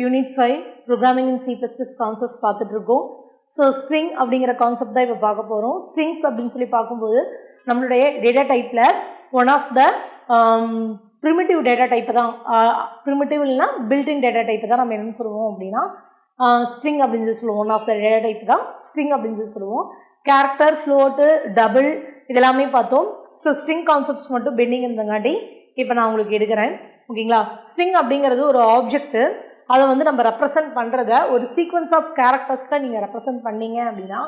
Unit 5 Programming in C++ Concepts பார்த்துட்டு இருக்கோம். So string அப்படிங்கிற கான்செப்ட் தான் இப்போ பார்க்க போகிறோம். ஸ்ட்ரிங்ஸ் அப்படின்னு சொல்லி பார்க்கும்போது நம்மளுடைய டேட்டா டைப்பில் one of the primitive data டைப்பை தான், ப்ரிமிட்டிவ் இல்லைனா பில்டின் டேட்டா டைப்பை தான் நம்ம என்னென்னு சொல்லுவோம் அப்படின்னா ஸ்ட்ரிங் அப்படின்னு சொல்லி சொல்லுவோம். One of the data type தான் ஸ்ட்ரிங் அப்படின்னு சொல்லி சொல்லுவோம். கேரக்டர், ஃப்ளோட்டு, டபுள் இதெல்லாமே பார்த்தோம். ஸோ ஸ்ட்ரிங் கான்செப்ட்ஸ் மட்டும் பெண்டிங் இருந்தங்காட்டி இப்போ நான் உங்களுக்கு எடுக்கிறேன். ஓகேங்களா? ஸ்ட்ரிங் அப்படிங்கிறது ஒரு ஆப்ஜெக்ட்டு, அதை வந்து நம்ம ரெப்ரசன்ட் பண்ணுறத ஒரு சீக்வன்ஸ் ஆஃப் கேரக்டர்ஸில் நீங்கள் ரெப்ரசன்ட் பண்ணீங்க அப்படின்னா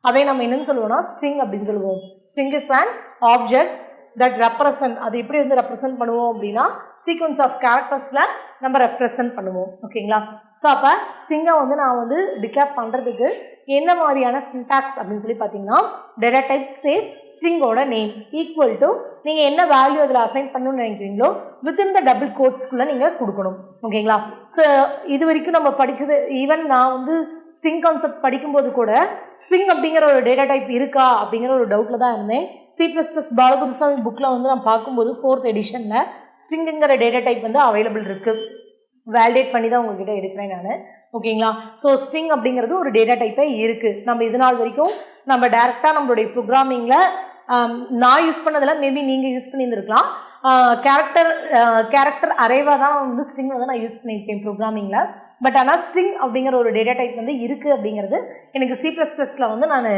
அதை நம்ம என்னென்னு சொல்லுவோம்னா ஸ்ட்ரிங் அப்படின்னு சொல்லுவோம். String is an object that represent. அது எப்படி வந்து ரெப்ரசன்ட் பண்ணுவோம் அப்படின்னா சீக்வன்ஸ் ஆஃப் கேரக்டர்ஸில் நம்ம ரெப்ரசன்ட் பண்ணுவோம். ஓகேங்களா? ஸோ அப்போ ஸ்ட்ரிங்கை வந்து நான் வந்து டிக்ளேர் பண்ணுறதுக்கு என்ன மாதிரியான சின்டாக்ஸ் அப்படின்னு சொல்லி பார்த்தீங்கன்னா டேட்டா டைப் ஸ்பேஸ் ஸ்ட்ரிங்கோட நேம் ஈக்குவல் டு நீங்கள் என்ன வேல்யூ அதில் அசைன் பண்ணணும்னு நினைக்கிறீங்களோ வித்தின் த டபுள் கோட்ஸ்குள்ளே நீங்கள் கொடுக்கணும். ஓகேங்களா? ஸோ இது வரைக்கும் நம்ம படித்தது, ஈவன் நான் வந்து ஸ்ட்ரிங் கான்செப்ட் படிக்கும்போது கூட ஸ்ட்ரிங் அப்படிங்கிற ஒரு டேட்டா டைப் இருக்கா அப்படிங்கிற ஒரு டவுட்டில் தான் இருந்தேன். C++ பாலகுருசாமி புக்கில் வந்து நான் பார்க்கும்போது 4th எடிஷனில் ஸ்ட்ரிங்குங்கிற டேட்டா டைப் வந்து அவைலபிள் இருக்குது. வேலிடேட் பண்ணி தான் உங்ககிட்ட எடுக்கிறேன் நான். ஓகேங்களா? ஸோ ஸ்ட்ரிங் அப்படிங்கிறது ஒரு டேட்டா டைப்பே இருக்குது. நம்ம இது நாள் வரைக்கும் நம்ம டேரெக்டாக நம்மளுடைய ப்ரோக்ராமிங்கில் நான் யூஸ் பண்ணதில் மேபி நீங்கள் யூஸ் பண்ணியிருந்துருக்கலாம். கேரக்டர் அரேவாக தான் வந்து ஸ்ட்ரிங் வந்து நான் யூஸ் பண்ணியிருக்கேன் ப்ரோக்ராமிங்கில். பட் ஆனால் ஸ்ட்ரிங் அப்படிங்கிற ஒரு டேட்டா டைப் வந்து இருக்குது அப்படிங்கிறது எனக்கு C++ல் வந்து நான்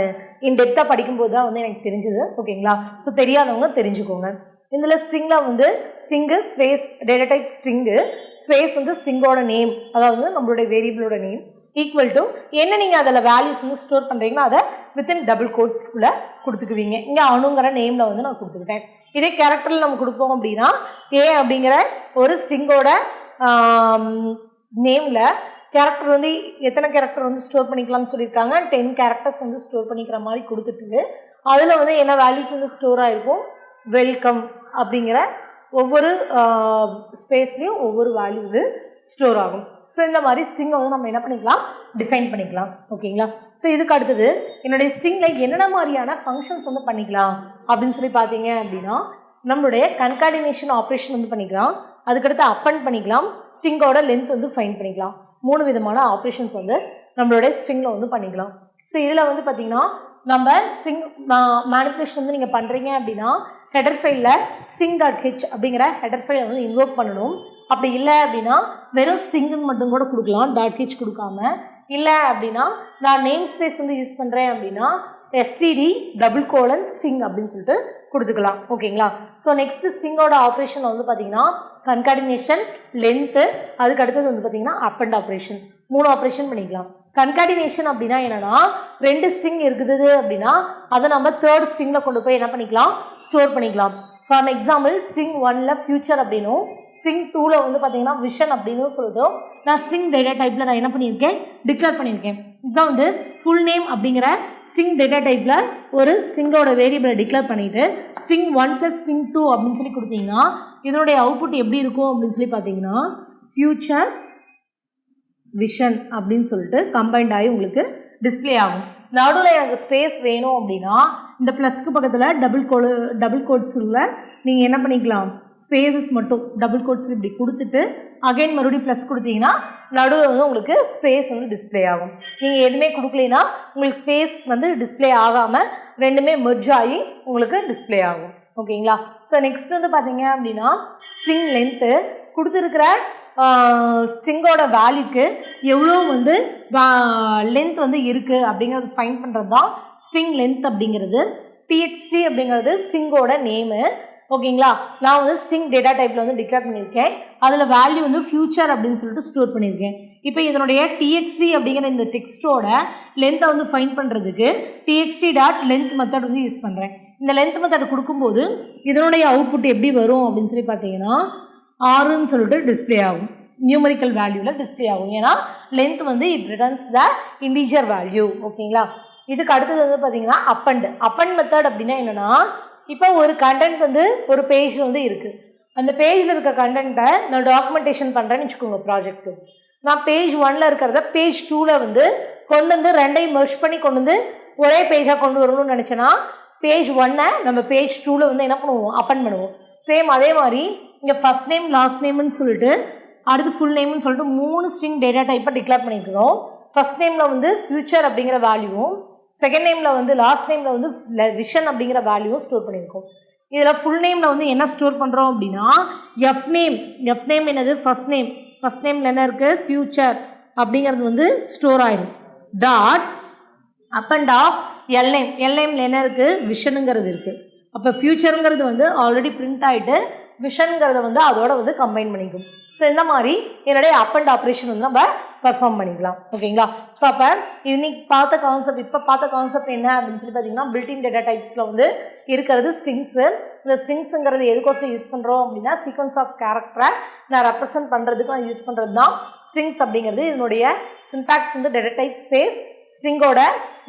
இன்டெப்த்தாக படிக்கும்போது தான் வந்து எனக்கு தெரிஞ்சுது. ஓகேங்களா? ஸோ தெரியாதவங்க தெரிஞ்சுக்கோங்க. இதில் ஸ்ட்ரிங்கில் வந்து string space data type string space வந்து ஸ்ட்ரிங்கோட நேம், அதாவது நம்மளுடைய வேரியபிளோட நேம் ஈக்குவல் டு என்ன நீங்கள் அதில் வேல்யூஸ் வந்து ஸ்டோர் பண்ணுறீங்கன்னா அதை வித்தின் டபுள் கோட்ஸ்குள்ளே கொடுத்துக்குவீங்க. இங்கே அணுங்கிற நேமில் வந்து நான் கொடுத்துக்கிட்டேன். இதே கேரக்டரில் நம்ம கொடுப்போம் அப்படின்னா ஏ அப்படிங்கிற ஒரு ஸ்ட்ரிங்கோட நேமில் கேரக்டர் வந்து எத்தனை கேரக்டர் வந்து ஸ்டோர் பண்ணிக்கலாம்னு சொல்லியிருக்காங்க. 10 கேரக்டர்ஸ் வந்து ஸ்டோர் பண்ணிக்கிற மாதிரி கொடுத்துட்டு அதில் வந்து என்ன வேல்யூஸ் வந்து ஸ்டோர் ஆகிருக்கும், வெல்கம் அப்படிங்கிற ஒவ்வொரு ஸ்பேஸ்லேயும் ஒவ்வொரு வேல்யூ வந்து ஸ்டோர் ஆகும். ஸோ இந்த மாதிரி ஸ்ட்ரிங்கை வந்து நம்ம என்ன பண்ணிக்கலாம், டிஃபைன் பண்ணிக்கலாம். ஓகேங்களா? ஸோ இதுக்கு அடுத்தது என்னுடைய ஸ்ட்ரிங்கில் என்னென்ன மாதிரியான ஃபங்க்ஷன்ஸ் வந்து பண்ணிக்கலாம் அப்படின்னு சொல்லி பார்த்தீங்க அப்படின்னா நம்மளுடைய கன்கார்டினேஷன் ஆப்ரேஷன் வந்து பண்ணிக்கலாம். அதுக்கடுத்து அப்பண்ட் பண்ணிக்கலாம். ஸ்ட்ரிங்கோட லென்த் வந்து ஃபைண்ட் பண்ணிக்கலாம். 3 விதமான ஆப்ரேஷன்ஸ் வந்து நம்மளுடைய ஸ்ட்ரிங்கில் வந்து பண்ணிக்கலாம். ஸோ இதில் வந்து பார்த்திங்கன்னா நம்ம ஸ்ட்ரிங் மேனிபுலேஷன் வந்து நீங்கள் பண்ணுறீங்க அப்படின்னா ஹெடர் ஃபைலில் string.h அப்படிங்கிற ஹெடர் ஃபைலை வந்து இன்வோக் பண்ணணும். அப்படி இல்லை அப்படின்னா வெறும் ஸ்ட்ரிங்குன்னு மட்டும் கூட கொடுக்கலாம், .h கொடுக்காம. இல்லை அப்படின்னா நான் நேம் ஸ்பேஸ் வந்து யூஸ் பண்ணுறேன் அப்படின்னா std:\string அப்படின்னு சொல்லிட்டு கொடுத்துக்கலாம். ஓகேங்களா? ஸோ நெக்ஸ்ட்டு ஸ்ட்ரிங்கோட ஆப்ரேஷன் வந்து பார்த்திங்கன்னா கன்கார்டினேஷன், லென்த்து, அதுக்கு அடுத்தது வந்து பார்த்திங்கன்னா அப்பண்ட் ஆப்ரேஷன். 3 ஆப்ரேஷன் பண்ணிக்கலாம். கன்கார்டினேஷன் அப்படின்னா என்னென்னா 2 ஸ்ட்ரிங் இருக்குது அப்படின்னா அதை நம்ம 3rd ஸ்ட்ரிங்கில் கொண்டு போய் என்ன பண்ணிக்கலாம், ஸ்டோர் பண்ணிக்கலாம். ஃபார் எக்ஸாம்பிள் ஸ்ட்ரிங் 1ல் ஃபியூச்சர் அப்படின்னும் ஸ்ட்ரிங் 2ல் வந்து பார்த்தீங்கன்னா விஷன் அப்படின்னு சொல்லிட்டு நான் ஸ்ட்ரிங் டேட்டா டைப்பில் நான் என்ன பண்ணியிருக்கேன், டிக்ளேர் பண்ணியிருக்கேன். இதுதான் வந்து ஃபுல் நேம் அப்படிங்கிற ஸ்ட்ரிங் டேட்டா டைப்பில் ஒரு ஸ்ட்ரிங்கோட வேரியபிளை டிக்ளேர் பண்ணிவிட்டு ஸ்ட்ரிங் 1 + ஸ்ட்ரிங் 2 அப்படின்னு சொல்லி கொடுத்தீங்கன்னா இதனுடைய அவுட்புட் எப்படி இருக்கும் அப்படின்னு சொல்லி பார்த்தீங்கன்னா ஃபியூச்சர் விஷன் அப்படின்னு சொல்லிட்டு கம்பைண்ட் ஆகி உங்களுக்கு டிஸ்பிளே ஆகும். நடுவில் எனக்கு ஸ்பேஸ் வேணும் அப்படின்னா இந்த ப்ளஸ்க்கு பக்கத்தில் டபுள் கோட்ஸில் நீங்கள் என்ன பண்ணிக்கலாம், ஸ்பேஸஸ் மட்டும் டபுள் கோட்ஸ் இப்படி கொடுத்துட்டு அகைன் மறுபடியும் ப்ளஸ் கொடுத்தீங்கன்னா நடுவில் வந்து உங்களுக்கு ஸ்பேஸ் வந்து டிஸ்பிளே ஆகும். நீங்கள் எதுவுமே கொடுக்கலைன்னா உங்களுக்கு ஸ்பேஸ் வந்து டிஸ்பிளே ஆகாமல் ரெண்டுமே மெர்ஜ் ஆகி உங்களுக்கு டிஸ்பிளே ஆகும். ஓகேங்களா? ஸோ நெக்ஸ்ட் வந்து பார்த்தீங்க அப்படின்னா ஸ்ட்ரிங் லென்த்து கொடுத்துருக்கிற ஸ்ட்ரிங்கோட வேல்யூக்கு எவ்வளோ வந்து லென்த் வந்து இருக்குது அப்படிங்கிறது ஃபைன் பண்ணுறது தான் ஸ்ட்ரிங் லென்த் அப்படிங்கிறது. txt அப்படிங்கிறது ஸ்ட்ரிங்கோட நேமு. ஓகேங்களா? நான் வந்து ஸ்ட்ரிங் டேட்டா டைப்பில் வந்து டிக்ளேர் பண்ணியிருக்கேன். அதில் வேல்யூ வந்து ஃபியூச்சர் அப்படின்னு சொல்லிட்டு ஸ்டோர் பண்ணியிருக்கேன். இப்போ இதனுடைய txt அப்படிங்கிற இந்த டெக்ஸ்ட்டோட லென்த்தை வந்து ஃபைன் பண்ணுறதுக்கு txt.length மெத்தட் வந்து யூஸ் பண்ணுறேன். இந்த லென்த் மெத்தட் கொடுக்கும்போது இதனுடைய அவுட்புட் எப்படி வரும் அப்படின்னு சொல்லி பார்த்தீங்கன்னா ஆறுன்னு சொல்லிட்டு டிஸ்பிளே ஆகும், நியூமரிக்கல் வேல்யூவில் டிஸ்பிளே ஆகும். ஏன்னா லென்த் வந்து it returns the integer value. ஓகேங்களா? இதுக்கு அடுத்தது வந்து பார்த்தீங்கன்னா அப்பண்ட் மெத்தட் அப்படின்னா என்னென்னா இப்போ ஒரு கண்டென்ட் வந்து ஒரு பேஜில் வந்து இருக்குது. அந்த பேஜில் இருக்க கண்டென்ட்டை நான் டாக்குமெண்டேஷன் பண்ணுறேன்னு வச்சுக்கோங்க ப்ராஜெக்ட்டு. நான் பேஜ் 1ல் இருக்கிறத பேஜ் 2ல் வந்து கொண்டு வந்து ரெண்டையும் மெர்ஜ் பண்ணி கொண்டு வந்து ஒரே பேஜாக கொண்டு வரணும்னு நினச்சேன்னா பேஜ் 1ஐ நம்ம பேஜ் 2ல் வந்து என்ன பண்ணுவோம், அப்பண்ட் பண்ணுவோம். சேம் அதே மாதிரி இங்கே ஃபஸ்ட் நேம் லாஸ்ட் நேம்னு சொல்லிட்டு அடுத்து ஃபுல் நேம்னு சொல்லிட்டு 3 ஸ்ட்ரிங் டேட்டா டைப்பை டிக்ளேர் பண்ணிக்கிறோம். ஃபர்ஸ்ட் நேமில் வந்து ஃபியூச்சர் அப்படிங்கிற வேல்யூவும், செகண்ட் நேமில் வந்து லாஸ்ட் நேமில் வந்து விஷன் அப்படிங்கிற வேல்யூவும் ஸ்டோர் பண்ணியிருக்கோம். இதில் ஃபுல் நேமில் வந்து என்ன ஸ்டோர் பண்ணுறோம் அப்படின்னா எஃப் நேம் என்னது ஃபர்ஸ்ட் நேமில் என்ன இருக்குது ஃபியூச்சர் அப்படிங்கிறது வந்து ஸ்டோர் ஆயிடும். Dot up and half L நேமில் என்ன இருக்குது விஷனுங்கிறது இருக்குது. அப்போ ஃபியூச்சருங்கிறது வந்து ஆல்ரெடி பிரிண்ட் ஆகிட்டு விஷனுங்கிறத வந்து அதோட வந்து கம்பைன் பண்ணிக்கும். ஸோ இந்த மாதிரி என்னுடைய அப் அண்ட் ஆப்ரேஷன் வந்து நம்ம பர்ஃபார்ம் பண்ணிக்கலாம். ஓகேங்களா? ஸோ அப்போ இன்னைக்கு இப்போ பார்த்த கான்செப்ட் என்ன அப்படின்னு சொல்லி பார்த்தீங்கன்னா பில்டின் டேட்டா டைப்ஸில் வந்து இருக்கிறது ஸ்ட்ரிங்ஸு. இந்த ஸ்ட்ரிங்ஸுங்கிறது எதுக்கோசரம் யூஸ் பண்ணுறோம் அப்படின்னா சீக்வன்ஸ் ஆஃப் கேரக்டரை நான் ரெப்ரசென்ட் பண்ணுறதுக்கு நான் யூஸ் பண்ணுறது தான் ஸ்ட்ரிங்ஸ் அப்படிங்கிறது. இதனுடைய சின்டாக்ஸ் வந்து டேட்டா டைப் ஸ்பேஸ் ஸ்ட்ரிங்கோட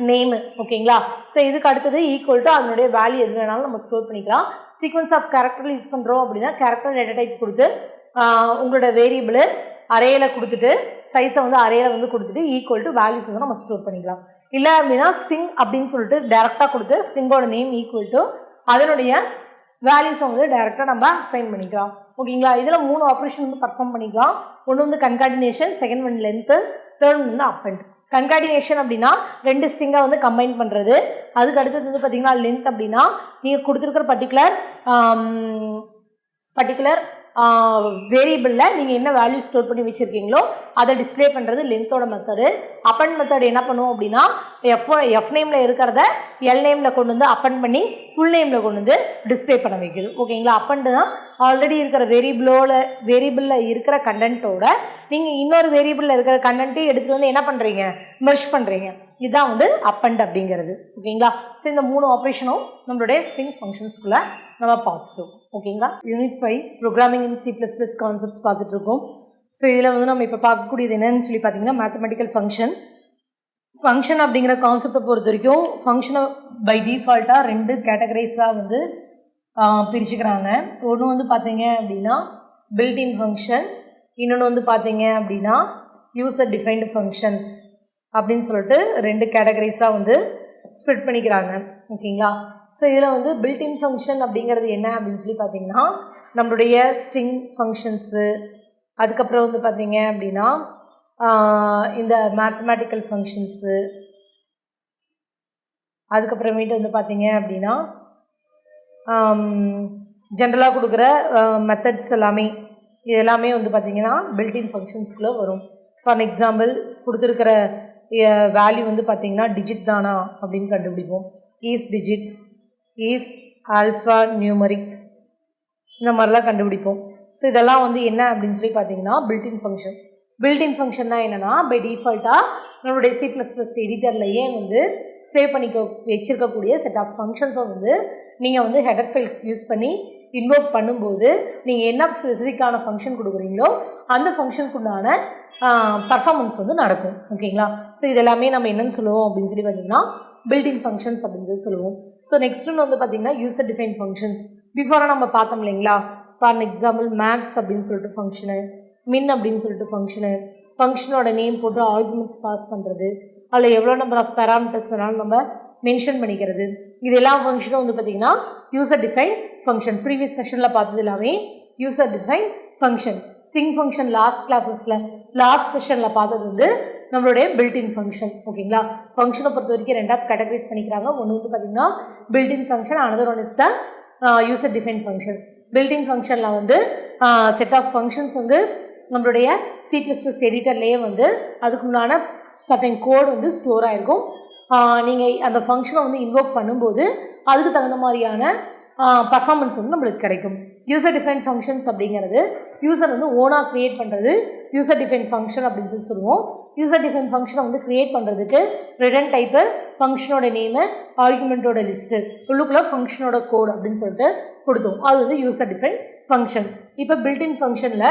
நேமு. ஓகேங்களா? ஸோ இதுக்கு அடுத்தது ஈக்குவல் டு அதனுடைய வேல்யூ எது வேணாலும் நம்ம ஸ்டோர் பண்ணிக்கலாம். சீக்வன்ஸ் ஆஃப் கேரக்டர் யூஸ் பண்ணுறோம் அப்படின்னா கேரக்டர் டேட்டா டைப் கொடுத்து உங்களோட வேரியபிள் அரேயில் கொடுத்துட்டு சைஸை வந்து அரேயில் வந்து கொடுத்துட்டு ஈக்குவல் டு வேல்யூஸ் வந்து நம்ம ஸ்டோர் பண்ணிக்கலாம். இல்லை அப்படின்னா ஸ்ட்ரிங் அப்படின்னு சொல்லிட்டு டேரெக்டாக கொடுத்து ஸ்ட்ரிங்கோட நேம் ஈக்குவல் டு அதனுடைய வேல்யூஸை வந்து டேரெக்டாக நம்ம அசைன் பண்ணிக்கலாம். ஓகேங்களா? இதில் 3 ஆப்ரேஷன் வந்து பர்ஃபார்ம் பண்ணிக்கலாம். ஒன்று வந்து concatenation, second one length, third வந்து அப்பண்ட். கன்கார்டினேஷன் அப்படின்னா 2 ஸ்ட்ரிங்கை வந்து கம்பைன் பண்ணுறது. அதுக்கு அடுத்தது வந்து பார்த்திங்கன்னா லென்த் அப்படின்னா நீங்கள் கொடுத்துருக்கிற பர்டிகுலர் வேரியபிளில் நீங்கள் என்ன வேல்யூ ஸ்டோர் பண்ணி வச்சுருக்கீங்களோ அதை டிஸ்பிளே பண்ணுறது லென்த்தோட மெத்தடு. அப்பண்ட் மெத்தட் என்ன பண்ணுவோம் அப்படின்னா எஃப் நேமில் இருக்கிறத எல் நேமில் கொண்டு வந்து அப்பண்ட் பண்ணி ஃபுல் நேமில் கொண்டு வந்து டிஸ்பிளே பண்ண வைக்குது. ஓகேங்களா? அப்பண்ட் தான் ஆல்ரெடி இருக்கிற வேரியபிளில் இருக்கிற கண்டென்ட்டோட நீங்கள் இன்னொரு வேரியபிளில் இருக்கிற கண்டென்ட்டையும் எடுத்துகிட்டு வந்து என்ன பண்ணுறீங்க மெர்ஜ் பண்ணுறீங்க. இதுதான் வந்து அப்பண்ட் அப்படிங்கிறது. ஓகேங்களா? ஸோ இந்த 3 ஆப்ரேஷனும் நம்மளுடைய ஸ்ட்ரிங் ஃபங்க்ஷன்ஸ்குள்ளே நம்ம பார்த்துட்டோம். ஓகேங்களா? யூனிட் 5 ப்ரோக்ராமிங் இன் C++ கான்செப்ட்ஸ் பார்த்துட்ருக்கோம். ஸோ இதில் வந்து நம்ம இப்போ பார்க்கக்கூடியது என்னன்னு சொல்லி பார்த்தீங்கன்னா மேத்தமெட்டிக்கல் ஃபங்க்ஷன் அப்படிங்கிற கான்செப்டை பொறுத்த வரைக்கும் ஃபங்க்ஷனை பை டிஃபால்ட்டாக 2 கேட்டகரைஸாக வந்து பிரிச்சுக்கிறாங்க. ஒன்று வந்து பார்த்தீங்க அப்படின்னா பில்டின் ஃபங்க்ஷன், இன்னொன்று வந்து பார்த்தீங்க அப்படின்னா யூசர் டிஃபைன்டு ஃபங்க்ஷன்ஸ் அப்படின்னு சொல்லிட்டு 2 கேட்டகரைஸாக வந்து ஸ்ப்ளிட் பண்ணிக்கிறாங்க. ஓகேங்களா? ஸோ இதில் வந்து பில்டின் ஃபங்க்ஷன் அப்படிங்கிறது என்ன அப்படின்னு சொல்லி பார்த்தீங்கன்னா நம்மளுடைய ஸ்ட்ரிங் ஃபங்க்ஷன்ஸு, அதுக்கப்புறம் வந்து பார்த்தீங்க அப்படின்னா இந்த மேத்தமேட்டிக்கல் ஃபங்க்ஷன்ஸு, அதுக்கப்புறமேட்டு வந்து பார்த்தீங்க அப்படின்னா ஜென்ரலாக கொடுக்குற மெத்தட்ஸ் இது எல்லாமே வந்து பார்த்திங்கன்னா பில்டின் ஃபங்க்ஷன்ஸ்குள்ளே வரும். ஃபார் எக்ஸாம்பிள் கொடுத்துருக்கிற வேல்யூ வந்து பார்த்திங்கன்னா டிஜிட் தானா அப்படின்னு கண்டுபிடிப்போம். Is digit, is alphanumeric, இந்த மாதிரிலாம் கண்டுபிடிப்போம். ஸோ இதெல்லாம் வந்து என்ன அப்படின்னு சொல்லி பார்த்தீங்கன்னா பில்டின் ஃபங்க்ஷன்னா என்னென்னா பை டிஃபால்ட்டாக நம்மளுடைய C++ எடிட்டர்லையே வந்து சேவ் பண்ணிக்க வச்சுருக்கக்கூடிய செட் ஆஃப் ஃபங்க்ஷன்ஸை வந்து நீங்கள் வந்து ஹெடர் ஃபைல் யூஸ் பண்ணி இன்வோக் பண்ணும்போது நீங்கள் என்ன ஸ்பெசிஃபிக்கான ஃபங்க்ஷன் கொடுக்குறீங்களோ அந்த ஃபங்க்ஷனுக்குண்டான பர்ஃபார்மன்ஸ் வந்து நடக்கும். ஓகேங்களா? ஸோ இதெல்லாமே நம்ம என்னென்னு சொல்லுவோம் அப்படின்னு சொல்லி பார்த்தீங்கன்னா பில்டின் ஃபங்க்ஷன்ஸ் அப்படின்னு சொல்லி சொல்லுவோம். ஸோ நெக்ஸ்ட் ஒன்று வந்து பார்த்திங்கன்னா யூசர் டிஃபைன் ஃபங்க்ஷன்ஸ். பிஃபோராக நம்ம பார்த்தோம் இல்லைங்களா? ஃபார் எக்ஸாம்பிள் மேக்ஸ் அப்படின்னு சொல்லிட்டு ஃபங்க்ஷனு, மின் அப்படின்னு சொல்லிட்டு ஃபங்க்ஷனோட நேம் போட்டு ஆர்குமெண்ட்ஸ் பாஸ் பண்ணுறது, அதில் எவ்வளோ நம்பர் ஆஃப் பேராமீட்டர்ஸ் வேணாலும் நம்ம மென்ஷன் பண்ணிக்கிறது. இது எல்லா ஃபங்க்ஷனும் வந்து பார்த்திங்கன்னா யூசர் டிஃபைன் ஃபங்க்ஷன். ப்ரீவியஸ் செஷனில் பார்த்தது எல்லாமே user define function. String function last செஷனில் பார்த்தது வந்து நம்மளுடைய பில்டின் ஃபங்க்ஷன். ஓகேங்களா? ஃபங்க்ஷனை பொறுத்த வரைக்கும் 2 கேட்டகரைஸ் பண்ணிக்கிறாங்க. ஒன்று வந்து பார்த்திங்கன்னா built-in function, another one is the user define function. Built-in ஃபங்க்ஷனில் வந்து செட் ஆஃப் ஃபங்க்ஷன்ஸ் வந்து நம்மளுடைய C++ எடிட்டர்லேயே வந்து அதுக்குண்டான சர்டன் கோட் வந்து ஸ்டோர் ஆகிருக்கும். நீங்கள் அந்த ஃபங்க்ஷனை வந்து இன்வோக் பண்ணும்போது அதுக்கு தகுந்த மாதிரியான பர்ஃபார்மன்ஸ் வந்து நம்மளுக்கு கிடைக்கும். யூசர் டிஃபைன் ஃபங்க்ஷன்ஸ் அப்படிங்கிறது யூசர் வந்து ஓனாக க்ரியேட் பண்ணுறது யூசர் டிஃபைன் ஃபங்க்ஷன் அப்படின்னு சொல்லி சொல்லுவோம். யூசர் டிஃபைன் ஃபங்க்ஷனை வந்து க்ரியேட் பண்ணுறதுக்கு ரிட்டர்ன் டைப்பு, ஃபங்க்ஷனோட நேமு, ஆர்குமெண்ட்டோட லிஸ்ட்டு, உள்ளுக்குள்ளே ஃபங்க்ஷனோட கோட் அப்படின்னு சொல்லிட்டு கொடுத்தோம். அது வந்து யூசர் டிஃபைன் ஃபங்க்ஷன். இப்போ பில்டின் ஃபங்க்ஷனில்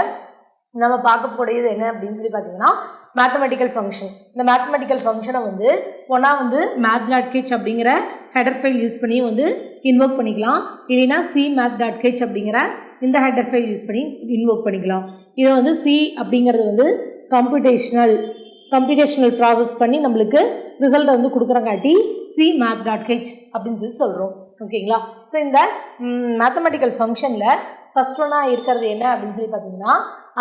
நம்ம பார்க்கக்கூடியது என்ன அப்படின்னு சொல்லி பார்த்தீங்கன்னா மேத்தமெட்டிக்கல் ஃபங்க்ஷன். இந்த மேத்தமெட்டிக்கல் ஃபங்க்ஷனை வந்து ஒன்றா வந்து math.kh அப்படிங்கிற ஹெடர் ஃபைல் யூஸ் பண்ணி வந்து இன்வோக் பண்ணிக்கலாம். இல்லைன்னா cmath.kh அப்படிங்கிற இந்த ஹெடர் ஃபைல் யூஸ் பண்ணி இன்வோக் பண்ணிக்கலாம். இதை வந்து அப்படிங்கிறது வந்து கம்ப்யூட்டேஷனல் ப்ராசஸ் பண்ணி நம்மளுக்கு ரிசல்ட்டை வந்து கொடுக்குறங்காட்டி cmath.kh அப்படின்னு சொல்லி சொல்கிறோம். ஓகேங்களா? ஸோ இந்த மேத்தமெட்டிக்கல் ஃபங்க்ஷனில் ஃபஸ்ட் ஒன்றா இருக்கிறது என்ன அப்படின்னு சொல்லி பார்த்தீங்கன்னா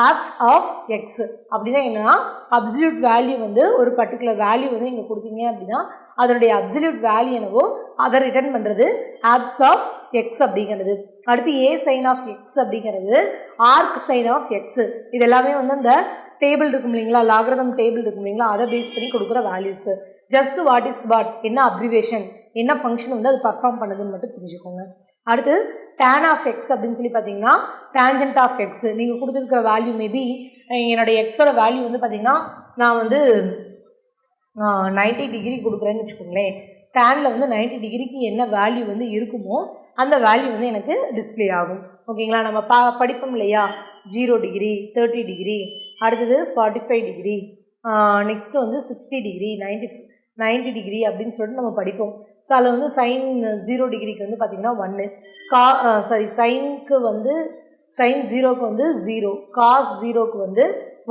ஆப்ஸ் ஆஃப் எக்ஸ் அப்படின்னா என்னன்னா அப்சல்யூட் வேல்யூ வந்து ஒரு பர்டிகுலர் வேல்யூ வந்து இங்கே கொடுத்தீங்க அப்படின்னா அதனுடைய அப்சல்யூட் வேல்யூ என்னவோ அதை ரிட்டர்ன் பண்ணுறது ஆப்ஸ் ஆஃப் எக்ஸ் அப்படிங்கிறது. அடுத்து ஏ சைன் ஆஃப் எக்ஸ் அப்படிங்கிறது ஆர்க் சைன் ஆஃப் எக்ஸ். இது எல்லாமே வந்து அந்த டேபிள் இருக்கும் இல்லைங்களா, லாகரிதம் டேபிள் இருக்கும் இல்லைங்களா, அதை பேஸ் பண்ணி கொடுக்குற values. Just what is what, என்ன அப்ரிவேஷன், என்ன ஃபங்க்ஷன் வந்து அது பர்ஃபார்ம் பண்ணுதுன்னு மட்டும் தெரிஞ்சுக்கோங்க. அடுத்து tan ஆஃப் எக்ஸ் அப்படின்னு சொல்லி பார்த்தீங்கன்னா டேஞ்சன்ட் ஆஃப் எக்ஸ். நீங்கள் கொடுத்துருக்கிற வேல்யூ மேபி என்னுடைய எக்ஸோட வேல்யூ வந்து பார்த்தீங்கன்னா நான் வந்து 90 டிகிரி கொடுக்குறேன்னு வச்சுக்கோங்களேன். டேனில் வந்து 90 டிகிரிக்கு என்ன வேல்யூ வந்து இருக்குமோ அந்த வேல்யூ வந்து எனக்கு டிஸ்பிளே ஆகும். ஓகேங்களா, நம்ம படிப்போம் இல்லையா, 0 டிகிரி, 30 டிகிரி, அடுத்தது 45 டிகிரி, நெக்ஸ்ட்டு வந்து 60 டிகிரி, 90 டிகிரி அப்படின்னு சொல்லிட்டு நம்ம படிப்போம். ஸோ அதில் வந்து சைன் 0 டிகிரிக்கு வந்து பார்த்திங்கன்னா 1, சைனுக்கு வந்து சைன் 0க்கு வந்து 0, காஸ் 0க்கு வந்து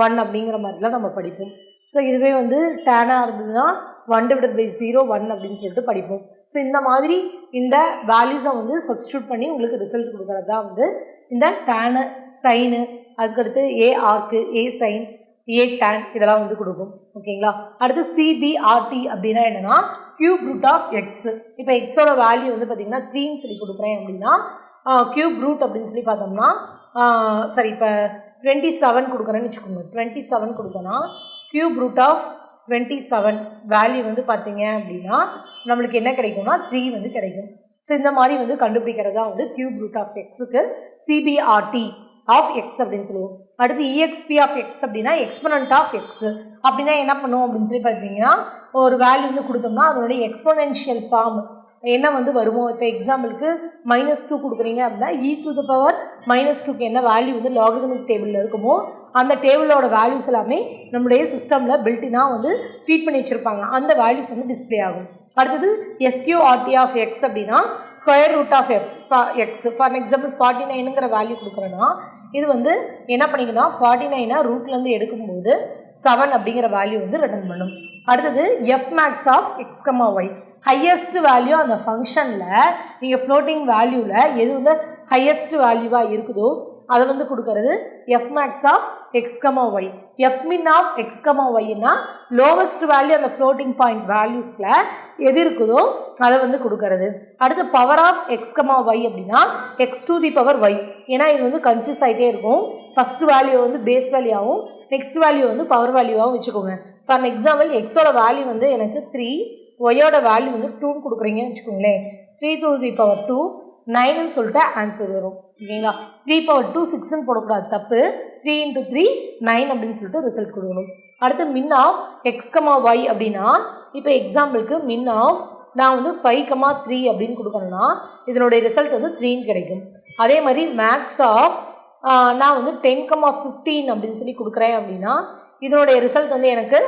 1 அப்படிங்கிற மாதிரிலாம் நம்ம படிப்போம். ஸோ இதுவே வந்து டேனாக இருந்ததுன்னா 1/0 1 அப்படின்னு சொல்லிட்டு படிப்போம். ஸோ இந்த மாதிரி இந்த வேல்யூஸை வந்து சப்ஸ்டியூட் பண்ணி உங்களுக்கு ரிசல்ட் கொடுக்குறது தான் வந்து இந்த டேனு, சைனு, அதுக்கடுத்து ஏ ஆர்க்கு, ஏ சைன், ஏ டேன் இதெல்லாம் வந்து கொடுக்கும். ஓகேங்களா, அடுத்து சிபிஆர்டி அப்படின்னா என்னென்னா கியூப் ரூட் ஆஃப் எக்ஸ். இப்போ எக்ஸோட வேல்யூ வந்து பார்த்திங்கன்னா 3ன்னு சொல்லி கொடுக்குறேன் அப்படின்னா கியூப் ரூட் அப்படின்னு சொல்லி பார்த்தோம்னா இப்போ 27 கொடுக்குறேன்னு வச்சுக்கோங்க. 27 கொடுத்தோன்னா கியூப் ரூட் ஆஃப் 27 வேல்யூ வந்து பார்த்தீங்க அப்படின்னா நம்மளுக்கு என்ன கிடைக்கும்னா 3 வந்து கிடைக்கும். ஸோ இந்த மாதிரி வந்து கண்டுபிடிக்கிறதா வந்து கியூப் ரூட் ஆஃப் எக்ஸுக்கு சிபிஆர்டி ஆஃப் எக்ஸ் அப்படின்னு சொல்லுவோம். அடுத்து இஎக்ஸ்பி ஆஃப் எக்ஸ் அப்படின்னா எக்ஸ்பொனன்ட் ஆஃப் எக்ஸ். அப்படின்னா என்ன பண்ணுவோம் அப்படின்னு சொல்லி பார்த்தீங்கன்னா ஒரு வேல்யூ வந்து கொடுத்தோம்னா அதனுடைய எக்ஸ்பொனென்ஷியல் ஃபார்ம் என்ன வந்து வருமோ. இப்போ எக்ஸாம்பிளுக்கு -2 கொடுக்குறீங்க அப்படின்னா e⁻²க்கு என்ன வேல்யூ வந்து லாகரிதமிக் டேபிளில் இருக்குமோ அந்த டேபிளோட வேல்யூஸ் எல்லாமே நம்முடைய சிஸ்டமில் பில்டினாக வந்து ஃபீட் பண்ணி வச்சுருப்பாங்க. அந்த வேல்யூஸ் வந்து டிஸ்பிளே ஆகும். அடுத்தது SQRT ஆஃப் எக்ஸ் அப்படின்னா square root of x. For example 49ங்கிற வேல்யூ கொடுக்குறேன்னா இது வந்து என்ன பண்ணிங்கன்னா 49 ரூட்லேருந்து எடுக்கும்போது 7 அப்படிங்கிற வேல்யூ வந்து ரிட்டர்ன் பண்ணும். அடுத்தது fmax of x, y. Highest value அந்த ஃபங்க்ஷனில் நீங்கள் ஃப்ளோட்டிங் வேல்யூவில் எது வந்து ஹையஸ்ட் வேல்யூவாக இருக்குதோ அதை வந்து கொடுக்கறது fmax of x, y. Fmin of x, ஒய்னா லோவஸ்ட் வேல்யூ அந்த ஃப்ளோட்டிங் பாயிண்ட் வேல்யூஸில் எது இருக்குதோ அதை வந்து கொடுக்கறது. அடுத்து பவர் ஆஃப் எக்ஸ், ஒய் அப்படின்னா x⁻y. ஏன்னா இது வந்து கன்ஃபியூஸ் ஆகிட்டே இருக்கும். ஃபஸ்ட்டு வேல்யூ வந்து பேஸ் வேல்யூவாகவும் நெக்ஸ்ட் வேல்யூ வந்து பவர் வேல்யூவாகவும் வச்சுக்கோங்க. ஃபார் எக்ஸாம்பிள் எக்ஸோட வேல்யூ வந்து எனக்கு 3, ஒய்யோட வேல்யூ வந்து 2ன்னு கொடுக்குறீங்கன்னு வச்சுக்கோங்களேன். 3⁻2 9ன்னு சொல்லிட்டு ஆன்சர் வரும். ஓகேங்களா, 3/2 6ன்னு போடக்கூடாது, தப்பு. 3 × 3 9 அப்படின்னு சொல்லிட்டு ரிசல்ட் கொடுக்கணும். அடுத்து மின் ஆஃப் எக்ஸ், ஒய் அப்படின்னா இப்போ எக்ஸாம்பிளுக்கு மின் ஆஃப் நான் வந்து 5,3 அப்படின்னு கொடுக்கணும்னா இதனுடைய ரிசல்ட் வந்து 3ன்னு கிடைக்கும். அதே மாதிரி மேக்ஸ் ஆஃப் நான் வந்து 10,15 அப்படின்னு சொல்லி கொடுக்குறேன் அப்படின்னா இதனுடைய ரிசல்ட் வந்து எனக்கு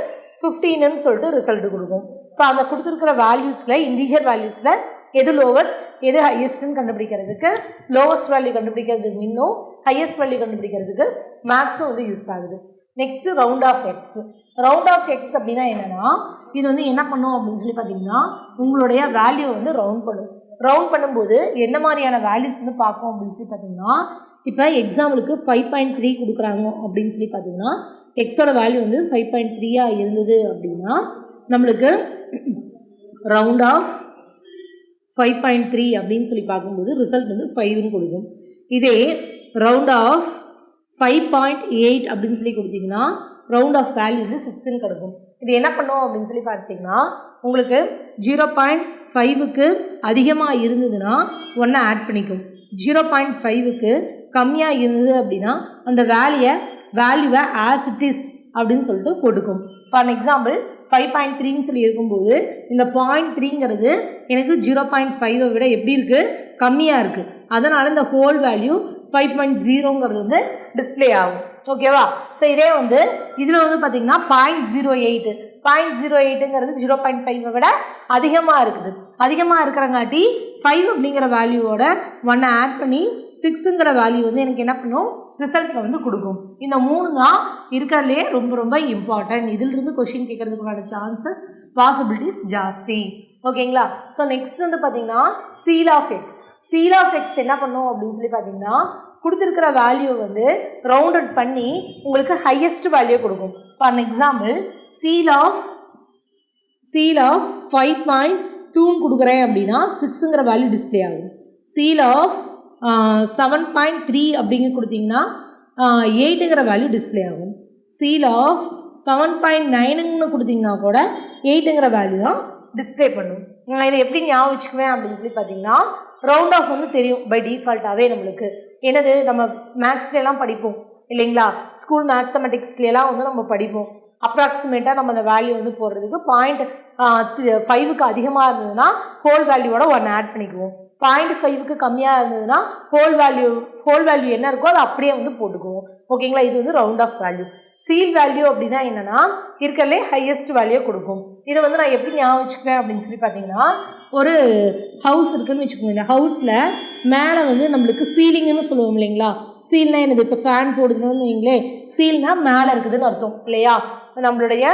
15ன்னு சொல்லிட்டு ரிசல்ட் கொடுக்கும். ஸோ அந்த கொடுத்துருக்கிற வேல்யூஸில் இன்டீஜர் வேல்யூஸில் எது லோவஸ்ட் எது ஹையஸ்ட்னு கண்டுபிடிக்கிறதுக்கு லோவஸ்ட் வேல்யூ கண்டுபிடிக்கிறதுக்கு மின்னும் ஹையஸ்ட் வேல்யூ கண்டுபிடிக்கிறதுக்கு மேக்ஸும் வந்து யூஸ் ஆகுது. Next round of x. Round of x அப்படின்னா என்னென்னா இது வந்து என்ன பண்ணும் அப்படின்னு சொல்லி பார்த்தீங்கன்னா உங்களுடைய வேல்யூ வந்து ரவுண்ட் பண்ணும். ரவுண்ட் பண்ணும்போது என்ன மாதிரியான வேல்யூஸ் வந்து பார்க்கும் அப்படின்னு சொல்லி பார்த்தீங்கன்னா இப்போ எக்ஸாம்பிளுக்கு 5.3 கொடுக்குறாங்க அப்படின்னு சொல்லி பார்த்தீங்கன்னா எக்ஸோட வேல்யூ வந்து 5.3 இருந்தது அப்படின்னா நம்மளுக்கு ரவுண்ட் ஆஃப் 5.3 அப்படின்னு சொல்லி பார்க்கும்போது ரிசல்ட் வந்து 5ன்னு கொடுக்கும். இதே ரவுண்ட் ஆஃப் 5.8 அப்படின்னு சொல்லி கொடுத்தீங்கன்னா ரவுண்ட் ஆஃப் வேல்யூ வந்து 6ன்னு கிடைக்கும். இது என்ன பண்ணும் அப்படின்னு சொல்லி பார்த்தீங்கன்னா உங்களுக்கு 0.5க்கு அதிகமாக இருந்ததுன்னா 1 ஆட் பண்ணிக்கும். 0.5க்கு கம்மியாக இருந்தது அப்படின்னா அந்த வேல்யூவை ஆஸ் இட் இஸ் அப்படின்னு சொல்லிட்டு போட்டுக்கும். ஃபார் எக்ஸாம்பிள் 5.3ன்னு சொல்லி இருக்கும்போது இந்த 0.3ங்கிறது எனக்கு 0.5 விட எப்படி இருக்குது, கம்மியாக இருக்குது. அதனால் இந்த ஹோல் வேல்யூ 5.0ங்கிறது வந்து டிஸ்பிளே ஆகும். ஓகேவா, ஸோ இதே வந்து இதில் வந்து பார்த்திங்கன்னா 0.08ங்கிறது 0.5 விட அதிகமாக இருக்குது. அதிகமாக இருக்கிறங்காட்டி 5 அப்படிங்கிற வேல்யூவோட 1 ஆட் பண்ணி 6ங்கிற வேல்யூ வந்து எனக்கு என்ன பண்ணும், ரிசல்ட்டில் வந்து கொடுக்கும். இந்த 3 தான் இருக்கிறதுலே ரொம்ப ரொம்ப இம்பார்ட்டன்ட். இதிலிருந்து கொஷின் கேட்கறதுக்குள்ளான சான்சஸ் பாசிபிலிட்டிஸ் ஜாஸ்தி. ஓகேங்களா, ஸோ நெக்ஸ்ட் வந்து பார்த்திங்கன்னா ceil of x. Ceil of x என்ன பண்ணும் அப்படின்னு சொல்லி பார்த்தீங்கன்னா கொடுத்துருக்கிற வேல்யூ வந்து ரவுண்டட் பண்ணி உங்களுக்கு ஹையஸ்ட் வேல்யூ கொடுக்கும். ஃபார் எக்ஸாம்பிள் சீல் ஆஃப் 5.2 கொடுக்குறேன் அப்படின்னா 6ங்கிற வேல்யூ டிஸ்பிளே ஆகும். சீல் ஆஃப் 7.3 அப்படிங்க கொடுத்தீங்கன்னா 8ங்கிற வேல்யூ டிஸ்பிளே ஆகும். சீல் ஆஃப் 7.9ன்னு கொடுத்தீங்கன்னா கூட 8ங்கிற வேல்யூ தான் டிஸ்பிளே பண்ணும். நான் இதை எப்படி ஞாபகம் வச்சுக்குவேன் அப்படின்னு சொல்லி பார்த்தீங்கன்னா, ரவுண்ட் ஆஃப் வந்து தெரியும் பை டிஃபால்ட்டாகவே நம்மளுக்கு. என்னது நம்ம மேக்ஸ்லாம் படிப்போம் இல்லைங்களா, ஸ்கூல் மேத்தமெட்டிக்ஸ்லாம் வந்து நம்ம படிப்போம். அப்ராக்சிமேட்டாக நம்ம அந்த வேல்யூ வந்து போடுறதுக்கு 0.5க்கு அதிகமாக இருந்ததுன்னா ஹோல் வேல்யூவோட 1 ஆட் பண்ணிக்குவோம். 0.5க்கு கம்மியாக இருந்ததுன்னா ஹோல் வேல்யூ என்ன இருக்கோ அதை அப்படியே வந்து போட்டுக்குவோம். ஓகேங்களா, இது வந்து round off value. Ceil value அப்படின்னா என்னென்னா இருக்கிறதுலே ஹையஸ்ட் வேல்யூ கொடுக்கும். இதை வந்து நான் எப்படி ஞாபகம் வச்சுக்குவேன் அப்படின்னு சொல்லி பார்த்தீங்கன்னா, ஒரு ஹவுஸ் இருக்குதுன்னு வச்சுக்கோங்க. இந்த ஹவுஸில் மேலே வந்து நம்மளுக்கு சீலிங்குன்னு சொல்லுவோம் இல்லைங்களா. சீல்னால் என்னது, இப்போ ஃபேன் போடுதுன்னு வைங்களே, சீல்னால் மேலே இருக்குதுன்னு அர்த்தம் இல்லையா. நம்மளுடைய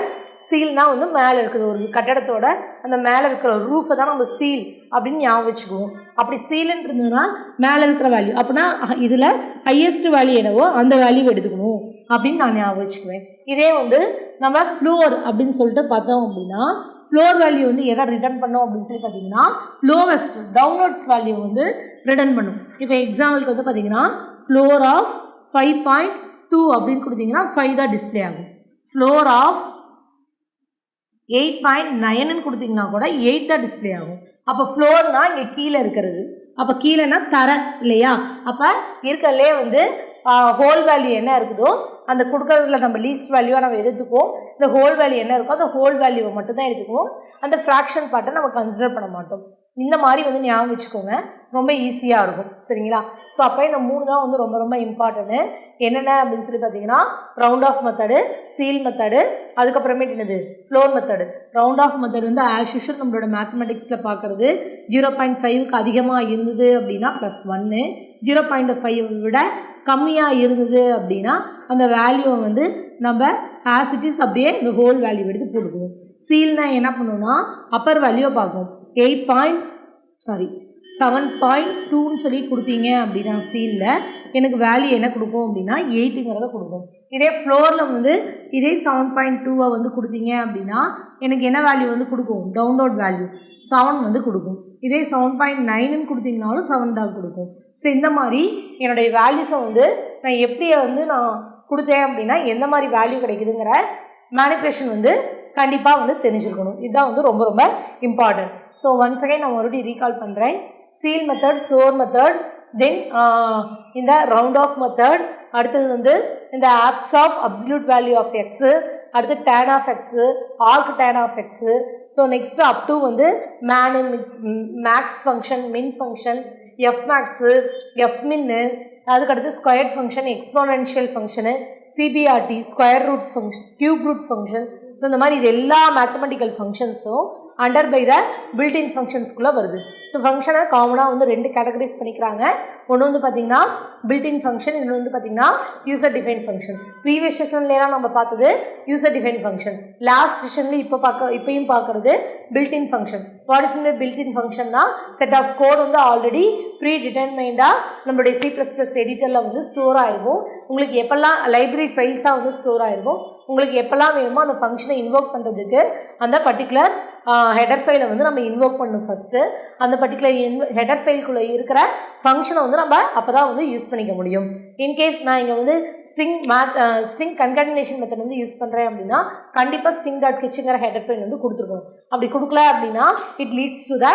சீல்னால் வந்து மேலே இருக்குது, ஒரு கட்டடத்தோட அந்த மேலே இருக்கிற ரூஃபை தான் நம்ம சீல் அப்படின்னு ஞாபகம் வச்சுக்குவோம். அப்படி சீலுன்னு இருந்ததுன்னா மேலே இருக்கிற வேல்யூ, அப்படின்னா இதில் ஹையஸ்ட் வேல்யூ என்னவோ அந்த வேல்யூ எடுத்துக்கணும் அப்படின்னு நான் ஞாபகம் வச்சுக்குவேன். இதே வந்து நம்ம ஃப்ளோர் அப்படின்னு சொல்லிட்டு பார்த்தோம் அப்படின்னா, ஃப்ளோர் வேல்யூ வந்து எதை ரிட்டர்ன் பண்ணோம் அப்படின்னு சொல்லி பார்த்தீங்கன்னா, லோவஸ்ட் டவுன்வர்ட்ஸ் வேல்யூ வந்து ரிட்டர்ன் பண்ணும். இப்போ எக்ஸாம்பிளுக்கு வந்து பார்த்தீங்கன்னா, ஃப்ளோர் ஆஃப் 5.2 அப்படின்னு கொடுத்தீங்கன்னா 5 தான் டிஸ்பிளே ஆகும். ஃப்ளோர் ஆஃப் 8.9ன்னு கொடுத்தீங்கன்னா கூட 8 தான் டிஸ்பிளே ஆகும். அப்போ ஃப்ளோர்னால் இங்கே கீழே இருக்கிறது, அப்போ கீழேனா தரை இல்லையா. அப்போ இருக்கிறதுலே வந்து ஹோல் வேல்யூ என்ன இருக்குதோ அந்த கொடுக்கறதுல நம்ம லீஸ்ட் வேல்யூவாக நம்ம எடுத்துக்குவோம். இந்த ஹோல் வேல்யூ என்ன இருக்கோ அந்த ஹோல் வேல்யூவை மட்டும் தான் எடுத்துக்குவோம். அந்த ஃப்ராக்ஷன் பார்ட்டை நம்ம கன்சிடர் பண்ண மாட்டோம். இந்த மாதிரி வந்து ஞாபகம் வச்சுக்கோங்க, ரொம்ப ஈஸியாக இருக்கும் சரிங்களா. ஸோ அப்போ இந்த 3 தான் வந்து ரொம்ப ரொம்ப இம்பார்ட்டன்ட்டு. என்னென்ன அப்படின்னு சொல்லி பார்த்தீங்கன்னா, round off method, ceil method, அதுக்கப்புறமேட்டு என்னது floor method. Round off method வந்து ஆஸ் யூஷுவல் நம்மளோட மேத்தமெட்டிக்ஸில் பார்க்குறது 0.5க்கு அதிகமாக இருந்தது அப்படின்னா +1, 0.5 விட கம்மியாக இருந்தது அப்படின்னா அந்த வேல்யூவை வந்து நம்ம ஆஸ் இட் இஸ் அப்படியே இந்த ஹோல் வேல்யூ எடுத்து போட்டுக்குவோம். சீல்னால் என்ன பண்ணுவோம்னா அப்பர் வேல்யூவை பார்க்கும். 7.2ன்னு சொல்லி கொடுத்தீங்க அப்படின்னா சீலில் எனக்கு வேல்யூ என்ன கொடுக்கும் அப்படின்னா 8ங்கிறத கொடுக்கும். இதே ஃப்ளோரில் வந்து இதே 7.2 வந்து கொடுத்தீங்க அப்படின்னா எனக்கு என்ன வேல்யூ வந்து கொடுக்கும், டவுன்லோட் வேல்யூ 7 வந்து கொடுக்கும். இதே 7.9ன்னு கொடுத்தீங்கனாலும் 7 தான் கொடுக்கும். ஸோ இந்த மாதிரி என்னுடைய வேல்யூஸை வந்து நான் எப்படி வந்து நான் கொடுத்தேன் அப்படின்னா எந்த மாதிரி வேல்யூ கிடைக்குதுங்கிற மேனிப்புலேஷன் வந்து கண்டிப்பாக வந்து தெரிஞ்சிருக்கணும். இதுதான் வந்து ரொம்ப ரொம்ப இம்பார்ட்டன்ட். ஸோ ஒன்ஸ் அகைன் நான் மறுபடியும் ரீகால் பண்ணுறேன். Ceil method, floor method, then இந்த ரவுண்ட் ஆஃப் மெத்தட், அடுத்தது வந்து இந்த abs of absolute value of x, அடுத்து tan of x, arc tan of x. So next up to வந்து max function, min function, f max, f min, அதுக்கடுத்து squared function, exponential function, C B R T, square root function, cube root function. So இந்த மாதிரி இது எல்லா mathematical ஃபங்க்ஷன்ஸும் under by the built in ஃபங்க்ஷன்ஸ்குள்ளே வருது. So ஃபங்க்ஷனை காமனாக வந்து 2 கேட்டகரிஸ் பண்ணிக்கிறாங்க. ஒன்று வந்து பார்த்திங்கன்னா பில்டின் ஃபங்க்ஷன், இன்னொன்று வந்து பார்த்திங்கன்னா யூசர் டிஃபைன் ஃபங்க்ஷன். ப்ரீவியஸ் செஷன்லாம் நம்ம பார்த்தது யூசர் டிஃபைன் ஃபங்க்ஷன். லாஸ்ட் செஷனில் இப்போயும் பார்க்குறது பில்டின் ஃபங்க்ஷன். வாட் இஸ் இந்த பில்டின் ஃபங்க்ஷன்னா, செட் ஆஃப் கோட் வந்து ஆல்ரெடி ப்ரீ டிட்டர்மைண்டாக நம்மளுடைய C++ எடிட்டரில் வந்து ஸ்டோர் ஆகிருக்கும். உங்களுக்கு எப்போல்லாம் லைப்ரரி ஃபைல்ஸாக வந்து ஸ்டோர் ஆகிருக்கும். உங்களுக்கு எப்போல்லாம் வேணுமோ அந்த ஃபங்க்ஷனை இன்வோக் பண்ணுறதுக்கு அந்த பர்டிகுலர் ஹெடர் ஃபைலை வந்து நம்ம இன்வோக் பண்ணணும் ஃபஸ்ட்டு. அந்த பர்டிகுலர் ஹெடர் ஃபைல்குள்ளே இருக்கிற ஃபங்க்ஷனை வந்து நம்ம அப்போ தான் வந்து யூஸ் பண்ணிக்க முடியும். இன்கேஸ் நான் இங்கே வந்து ஸ்ட்ரிங் கன்காட்டினேஷன் மெத்தட் வந்து யூஸ் பண்ணுறேன் அப்படின்னா கண்டிப்பாக string.h ஹெடர் ஃபைல் வந்து கொடுத்துருக்கணும். அப்படி கொடுக்கல அப்படின்னா it leads to the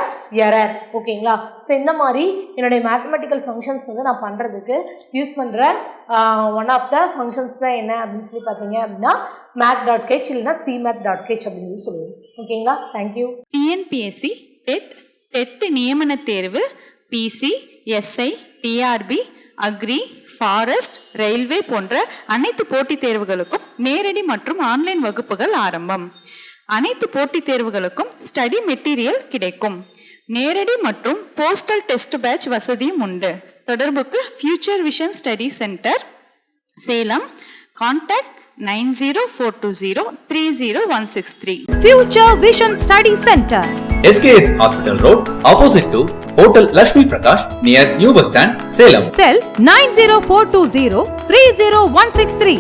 error. ஓகேங்களா. ஸோ இந்த மாதிரி என்னுடைய மேத்தமெட்டிக்கல் ஃபங்க்ஷன்ஸ் வந்து நான் பண்ணுறதுக்கு யூஸ் பண்ணுற ஒன் ஆஃப் த ஃபங்க்ஷன்ஸ் தான் என்ன அப்படின்னு சொல்லி பார்த்தீங்க அப்படின்னா math.h இல்லைன்னா cmath.h அப்படின்னு சொல்லுவோம். ஓகேங்களா. தேங்க்யூ. TNPSC டெட் நியமன தேர்வு, PC, SI, TRB, agri, forest, railway போன்ற அனைத்து போட்டித் தேர்வுகளுக்கும் நேரடி மற்றும் ஆன்லைன் வகுப்புகள் ஆரம்பம். அனைத்து போட்டித் தேர்வுகளுக்கும் ஸ்டடி மெட்டீரியல் கிடைக்கும். நேரடி மற்றும் போஸ்டல் டெஸ்ட் பேட்ச் வசதியும் உண்டு. தொடர்புக்கு future vision study centre, Salem. Contact 9042030163. Future Vision Study Center, SKS Hospital Road, opposite to Hotel Lakshmi Prakash near New Bus Stand, Salem. Cell 90420 30163.